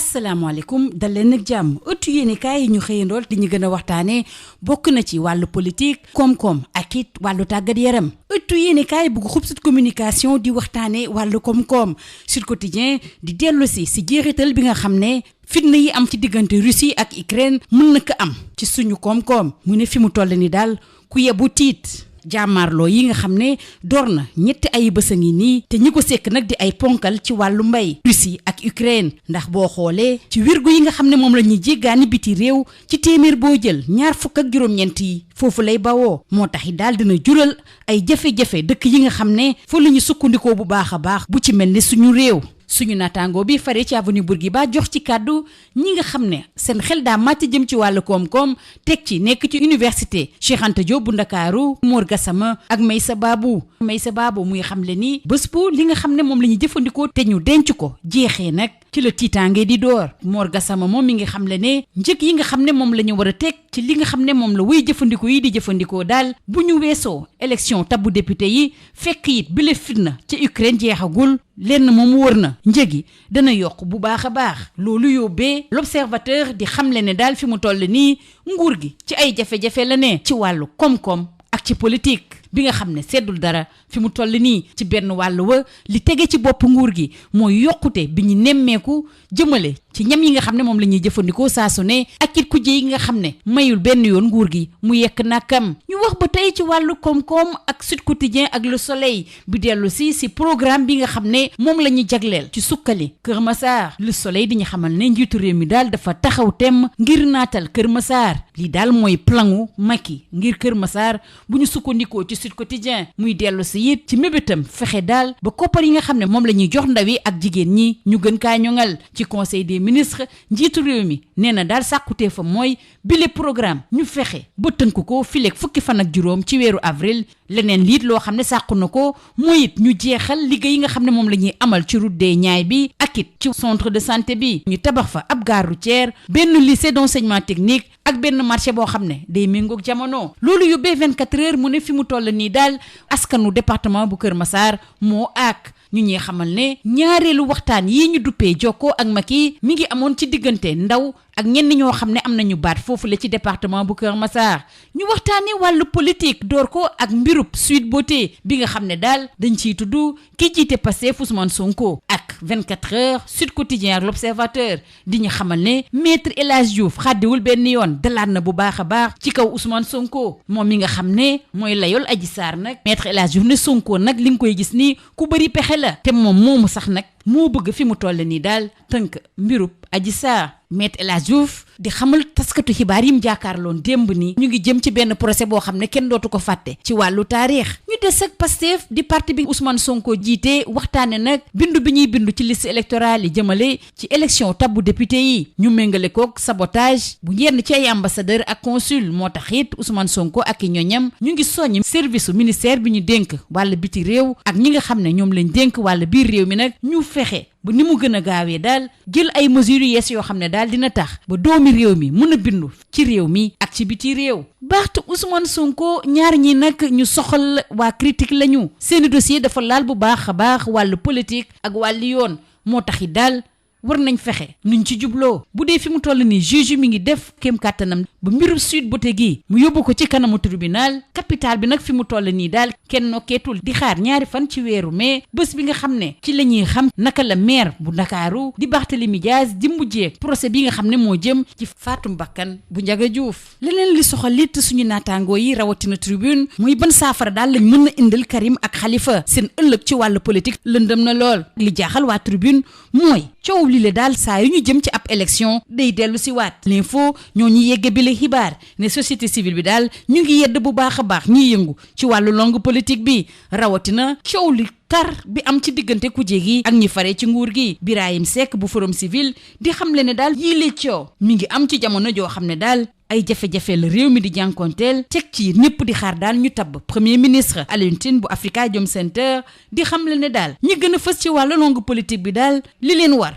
asalaamaaleykum dal leen ak jàmm ëttu yéenekaay yi ñu xëyandool di ñu gën a waxtaanee bokk na ci wàllu politique koom-koom ak it wàllu tàggat yaram ëttu yéenekaay bu Groupe Sud Communication di waxtaanee wàllu koom-koom Sud Quotidien di dellu si jeexital bi nga xam ne fitna yi am ci diggante Russie ak Ukraine mën na ko am ci suñu koom-koom mu ne fi mu toll ni daal ku yebu tiit jàmmaarloo yi nga xam ne door na ñetti ay bés a ngi nii te ñi ko sekk nag di ay ponkal ci wàllu mbay Russie ak Ukraine ndax boo xoolee ci wirgu yi nga xam ne moom la ñuy jéggaani biti réew ci téeméer boo jël 26 yi foofu lay bawoo moo tax it daal dina jural ay jafe-jafe dëkk yi nga xam ne fa la ñu sukkandikoo bu baax a baax bu ci mel ni suñu réew suñu naataango bi fare ci avenue Bourguiba jox ci kàddu ñi nga xam ne seen xel daa màcc jëm ci wàllu koom-koom teg ci nekk ci université Cheikh Anta Diop bu Ndakaaru Mor Gassama ak Maysa Babou muy xamle ni bés bu li nga xam ne moom la ñuy jëfandikoo te ñu denc ko jeexee nag ci la tiitaange di door Mor Gassama moom mi ngi xamle ne njëg yi nga xam ne moom la ñu war a teg ci li nga xam ne moom la wuy jëfandikoo yi di jëfandikoo daal bu ñu weesoo élection tabbu député yi fekk it bi la fitna ci Ukraine jeexagul lenn moom wër na njëg yi dana yokk bu baax a baax loolu yóbbee l'observateur di xamle ne daal fi mu toll nii nguur gi ci ay jafe-jafe la ne ci wàllu koom-koom ak ci politique bi nga xam ne seddul dara fi mu toll nii ci benn wàll wa li tege ci bopp nguur gi mooy yokkute bi ñu nemmeeku jëmale ci ñam yi nga xam ne moom la ñuy jëfandikoo saa su ne ak it kujje yi nga xam ne mayul benn yoon nguur gi mu yekk nakam ñu wax ba tey ci wàllu koom-koom ak Sud Quotidien ak Le Soleil bi dellu si programme bi nga xam ne moom la ñu jagleel ci sukkali Kër Massar Le Soleil di ñu xamal ne njiitu réew mi daal dafa taxaw temm ngir naatal Kër Massar lii daal mooy planu Macky ngir Kër Massar bu ñu sukkandikoo ci Sud Quotidien muy dellu si it ci mébétam fexe daal ba koppar yi nga xam ne moom la ñuy jox ndaw yi ak jigéen ñi ñu gën kaa ñoŋal ci conseil des ministres njiitu réew mi nee na daal sàkkutee fa mooy bile programme ñu fexe ba tënk ko fileeg fukki fan ak juróom ci weeru avril leneen liit loo xam ne sàkku na ko mooy it ñu jeexal liggéey yi nga xam ne moom la ñuy amal ci route des Niayes bi ak it ci centre de santé bi ñu tabax fa ab gare routière benn lycée d'enseignement technique ak benn marché boo xam ne day méngoog jamono loolu yóbbee 24 heures mu ne fi mu toll nii daal askanu département bu Kër Massar moo ak ñu ñuy xamal ne ñaareelu waxtaan yi ñu duppee jokkoo ak Macky mi ngi amoon ci diggante ndaw ak ñenn ñoo xam ne am nañu baat foofu la ci département bu Kër Massar ñu waxtaanee wàllu politique door ko ak mbirub Sweet Beauté bi nga xam ne daal dañ ciy tudd ki jiite Pastef Ousmane Sonko ak 24 heures Sud Quotidien ak l'Observateur di ñu xamal ne maître El Hadji Diouf xàddiwul benn yoon dalaat na bu baax a baax ci kaw Ousmane Sonko moom mi nga xam ne mooy layool Adji Sarr nag maître El Hadji Diouf ne Sonko nag li nga koy gis nii ku bëri pexe la te moom moomu sax nag moo bëgg fi mu toll nii daal tënk mbirub Adji Sarr maître El Hadji Diouf di xamal taskatu xibaar yi mu jàkkaarloon démb ni ñu ngi jëm ci benn procès boo xam ne kenn dootu ko fàtte ci wàllu taarix ñu des ak Pastef di parti bi Ousmane Sonko jiite waxtaane nag bindu bi ñuy bindu ci liste électorale yi jëmale ci élection tabbu député yi ñu méngale kook sabotage bu yenn ci ay ambassadeur ak consul moo tax it Ousmane Sonko ak i ñoñam ñu ngi soññ service su ministère bi ñu dénk wàll biti réew ak ñi nga xam ne ñoom lañ dénk wàll biir réew mi nag ñu fexe ba ni mu gën a gaawee daal jël ay mesures yu yees yoo xam ne daal dina tax ba doomi réew mi mën a bindu ci réew mi ak ci biti réew baxtu Ousmane Sonko ñaar ñi nag ñu soxal waa critique lañu seeni dossier dafa laal bu baax a baax wàllu politique ak wàllu yoon moo taxi daal war nañ fexe nuñ ci jubloo bu dee fi mu toll nii juge mi ngi def kéem kàttanam ba mbirum Sweet Beauté gi mu yóbbu ko ci kanamu tribunal capital bi nag fi mu toll nii daal kenn nokkeetul di xaar ñaari fan ci weeru mai bés bi nga xam ne ci la ñuy xam naka la maire bu Ndakaaru di Barthélémy Dias di mujjee procès bi nga xam ne moo jëm ci faatum bakkan bu Ndiaga Diouf leneen li soxal it suñu naataangoo yi rawatina tribune muy ban saafara daal lañ mën a indil Karim ak Khalifa seen ëllëg ci wàllu politique lëndëm na lool li jaaxal waa tribune mooy coow li le daal saa yu ñu jëm ci ab élection day dellu si waat l'info ñoo ñu yegge bi la xibaar ne société civile bi daal ñu ngi yedd bu baax a baax ñiy yëngu ci wàllu langue politique bi rawatina coow li tar bi am ci diggante kujje gi ak ñi fare ci nguur gi Birahim Seck bu Forum Civil di xamle ne daal yii le coow mi ngi am ci jamono joo xam ne daal ay jafe-jafe la réew mi di jànkonteel teg ci ñëpp di xaar daal ñu tabb premier ministre Alioune Tine bu Afrikajom Center di xamle ne daal ñi gën a fës ci wàllu langue politique bi daal li leen war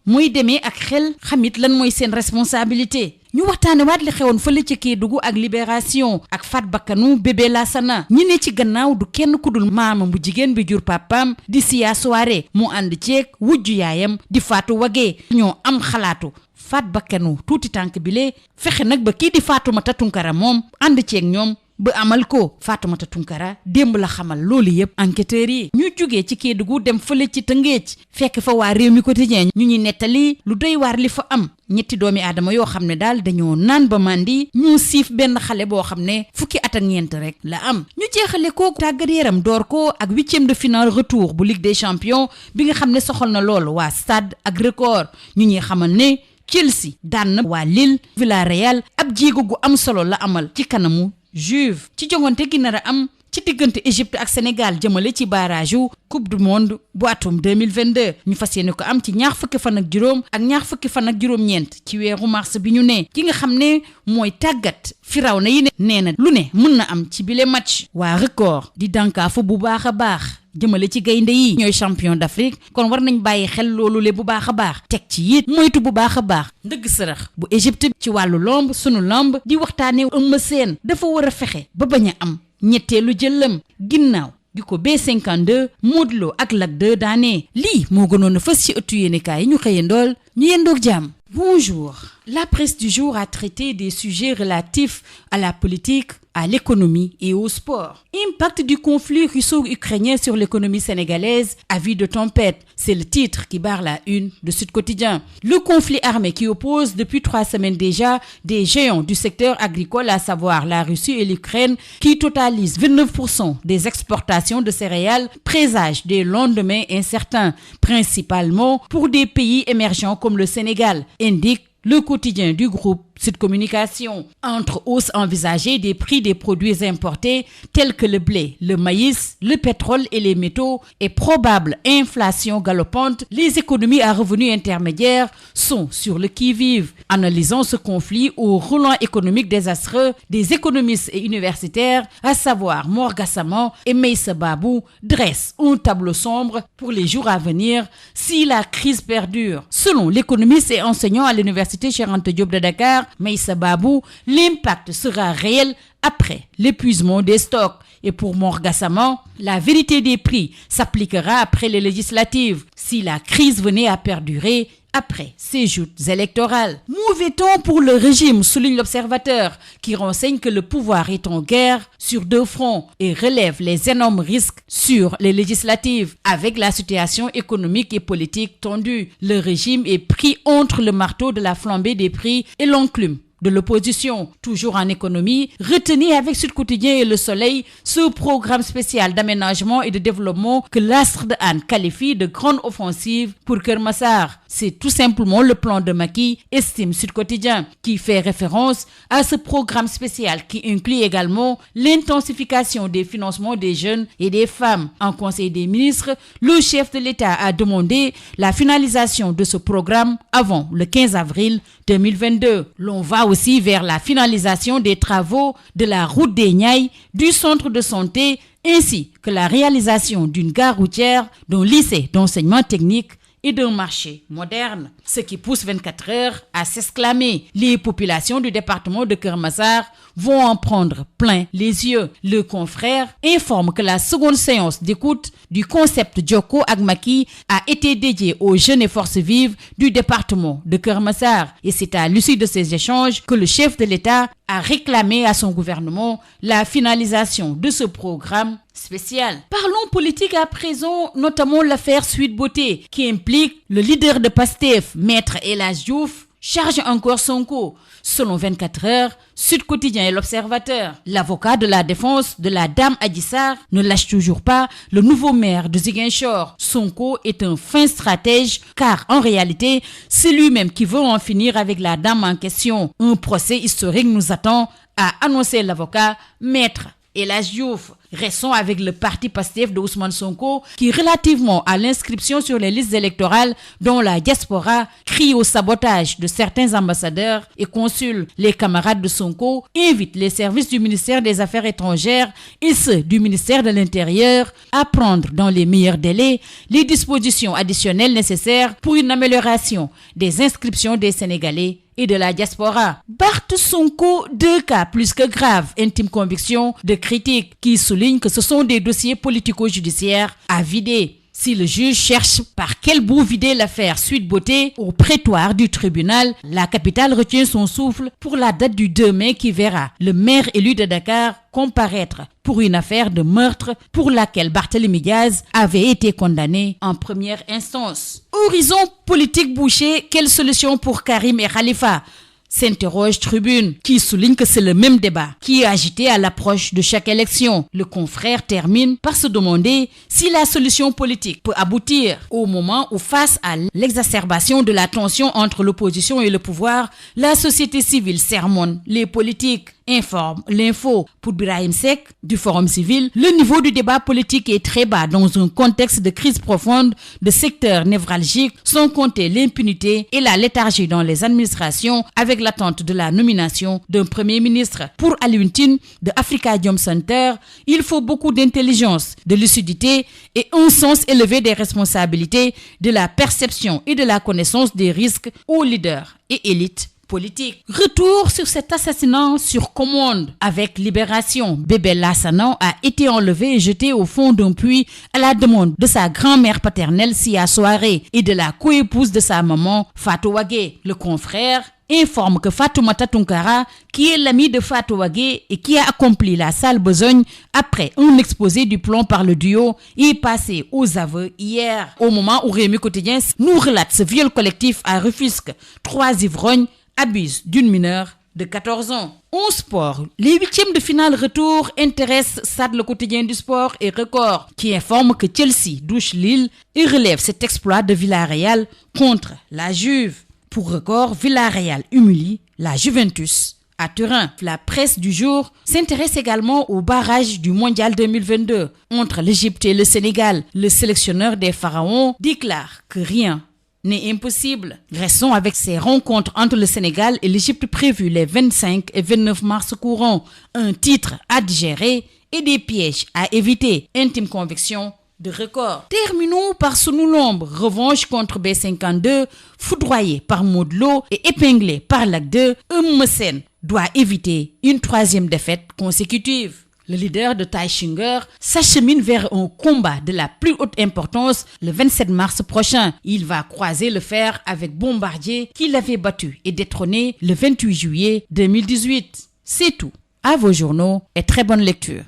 mooy demee ak xel xamit lan mooy seen responsabilité ñu waxtaane waat li xewoon fële ci Kédougou ak Libération ak faat bakkanu bébé Lassana ñi ne ci gannaaw du kenn ku dul maamam bu jigéen bi jur papaam di Sia Souare mu ànd ceeg wujju yaayam di Fatou Wagué ñoo am xalaatu faat bakkanu tuuti tànk bile fexe nag ba kii di Fatoumata Tunkara moom ànd ceeg ñoom ba amal ko. Fatoumata Tunkara démb la xamal loolu yëpp enquêteurs yi ñu jugee ci Kédougou dem fële ci Tëngéej fekk fa waa Rewmi Quotidien ñu ñuy nettali lu doy waar li fa am ñetti doomi aadama yoo xam ne daal dañoo naan ba màndi ñu siif benn xale boo xam ne fukki at ak ñeent rek la am. ñu jeexale ko tàggat yaram door ko ak 8e de finale retour bu Ligue des champions bi nga xam ne soxal na lool waa Stade ak Record ñu ñuy xamal ne Chelsea daan na waa Lille. Villarreal ab jéego gu am solo la amal ci kanamu Juve ci jongante gi nar a am ci diggante Égypte ak Sénégal jëmale ci barrage yu coupe du monde bu atum 2022 ñu fas yéene ko am ci ñaar fukki fan ak juróom ak ñaar fukki fan ak juróom-ñeent ci weeru mars bi ñu ne ki nga xam ne mooy tàggat Firawna yi ne nee na lu ne mën na am ci bile match. waa Record di dànkaafu bu baax a baax jëmale ci gaynde yi ñooy champion d'Afrique kon war nañ bàyyi xel loolu le bu baax a baax teg ci it moytu bu baax a baax ndëgg sërëx bu Égypte ci wàllu lamb sunu lamb di waxtaane Eumeu Sène dafa war a fexe ba bañ a am ñetteelu jëllam ginnaaw gi ko B52 Modou Lo ak Lac 2 daane lii moo gënoon a fës ci ëttu yéenekaay yi ñu xëyandool ñu yendoog jàmm. Bonjour. La presse du jour a traité des sujets relatifs à la politique, à l'économie et au sport. Impact du conflit russo-ukrainien sur l'économie sénégalaise, avis de tempête. C'est le titre qui barre la une de Sud Quotidien. Le conflit armé qui oppose depuis 3 semaines déjà des géants du secteur agricole, à savoir la Russie et l'Ukraine, qui totalisent 29% des exportations de céréales, présage des lendemains incertains, principalement pour des pays émergents comme le Sénégal, indique le quotidien du groupe Sud Communication. Entre hausses envisagées des prix des produits importés tels que le blé, le maïs, le pétrole et les métaux et probable inflation galopante, les économies à revenus intermédiaires sont sur le qui-vive. Analysant ce conflit au roulant économique désastreux, des économistes et universitaires, à savoir Mor Gassama et Meïssa Babou, dressent un tableau sombre pour les jours à venir si la crise perdure. Selon l'économiste et enseignant à l'université Cheikh Anta Diop de Dakar, Meïssa Babou, l'impact sera réel après l'épuisement des stocks. Et pour Mor Gassama, la vérité des prix s'appliquera après les législatives si la crise venait à perdurer après ces joutes électorales. Mauvais temps pour le régime, souligne l'Observateur, qui renseigne que le pouvoir est en guerre sur 2 fronts et relève les énormes risques sur les législatives. Avec la situation économique et politique tendue, le régime est pris entre le marteau de la flambée des prix et l'enclume de l'opposition. Toujours en économie, retenez avec Sud Quotidien et Le Soleil ce programme spécial d'aménagement et de développement que l'Astre de Hann qualifie de grande offensive pour Keur Massar. C'est tout simplement le plan de Macky, estime Sud Quotidien, qui fait référence à ce programme spécial qui inclut également l'intensification des financements des jeunes et des femmes. En Conseil des ministres, le chef de l'État a demandé la finalisation de ce programme avant le 15 avril 2022. L'on va aussi vers la finalisation des travaux de la route des Niayes, du centre de santé, ainsi que la réalisation d'une gare routière, d'un lycée d'enseignement technique et d'un marché moderne. Ce qui pousse 24 heures à s'exclamer. Les populations du département de Keur Massar vont en prendre plein les yeux. Le confrère informe que la seconde séance d'écoute du concept Djoko ak Macky a été dédiée aux jeunes et forces vives du département de Keur Massar. Et c'est à l'issue de ces échanges que le chef de l'État a réclamé à son gouvernement la finalisation de ce programme spécial. Parlons politique à présent, notamment l'affaire Sweet Beauté, qui implique le leader de Pastef, Maître El Hadji Diouf, charge encore Sonko. Selon 24 heures, Sud Quotidien et l'Observateur, l'avocat de la défense de la dame Adji Sarr ne lâche toujours pas le nouveau maire de Ziguinchor. Sonko est un fin stratège car en réalité, c'est lui-même qui veut en finir avec la dame en question. Un procès historique nous attend, a annoncé l'avocat Maître El Hadji Diouf. Restons avec le parti Pastef de Ousmane Sonko qui, relativement à l'inscription sur les listes électorales dont la diaspora crie au sabotage de certains ambassadeurs et consuls, les camarades de Sonko invitent les services du ministère des Affaires étrangères et ceux du ministère de l'Intérieur à prendre dans les meilleurs délais les dispositions additionnelles nécessaires pour une amélioration des inscriptions des Sénégalais et de la diaspora. Barth Sonko, 2 cas plus que graves, intime conviction de critiques qui soulignent que ce sont des dossiers politico-judiciaires à vider. Si le juge cherche par quel bout vider l'affaire Sweet Beauté au prétoire du tribunal, la capitale retient son souffle pour la date du 2 mai qui verra le maire élu de Dakar comparaître pour une affaire de meurtre pour laquelle Barthélémy Diaz avait été condamné en première instance. Horizon politique bouché, quelle solution pour Karim et Khalifa ? S'interroge Tribune, qui souligne que c'est le même débat qui est agité à l'approche de chaque élection. Le confrère termine par se demander si la solution politique peut aboutir au moment où, face à l'exacerbation de la tension entre l'opposition et le pouvoir, la société civile sermonne les politiques. Informe l'info. Pour Birahim Seck du Forum civil, le niveau du débat politique est très bas dans un contexte de crise profonde de secteurs névralgiques, sans compter l'impunité et la léthargie dans les administrations avec l'attente de la nomination d'un premier ministre. Pour Alioune Tine de Afrikajom Center, il faut beaucoup d'intelligence, de lucidité et un sens élevé des responsabilités, de la perception et de la connaissance des risques aux leaders et élites politique. Retour sur cet assassinat sur commande avec Libération. Bébé Lassanan a été enlevé et jeté au fond d'un puits à la demande de sa grand-mère paternelle Sia Souaré et de la coépouse de sa maman Fatou Wagué. Le confrère informe que Fatoumata Tunkara, qui est l'amie de Fatou Wagué et qui a accompli la sale besogne après un exposé du plan par le duo, est passé aux aveux hier. Au moment où Rémi Quotidien nous relate ce viol collectif à Rufisque, 3 ivrognes abuse d'une mineure de 14 ans. En sport, les 8e de finale retour intéressent SAD, le quotidien du sport, et Record, qui informe que Chelsea douche Lille et relève cet exploit de Villarreal contre la Juve. Pour Record, Villarreal humilie la Juventus à Turin. La presse du jour s'intéresse également au barrage du Mondial 2022 entre l'Égypte et le Sénégal. Le sélectionneur des Pharaons déclare que rien n'est impossible. Restons avec ces rencontres entre le Sénégal et l'Égypte prévues les 25 et 29 mars courants. Un titre à digérer et des pièges à éviter. Intime conviction de Record. Terminons par Sunu Lamb. Revanche contre B52, foudroyé par Modou et épinglé par Lac 2, Eumeu Sène doit éviter une 3e défaite consécutive. Le leader de Taïchinger s'achemine vers un combat de la plus haute importance le 27 mars prochain. Il va croiser le fer avec Bombardier qui l'avait battu et détrôné le 28 juillet 2018. C'est tout. À vos journaux et très bonne lecture.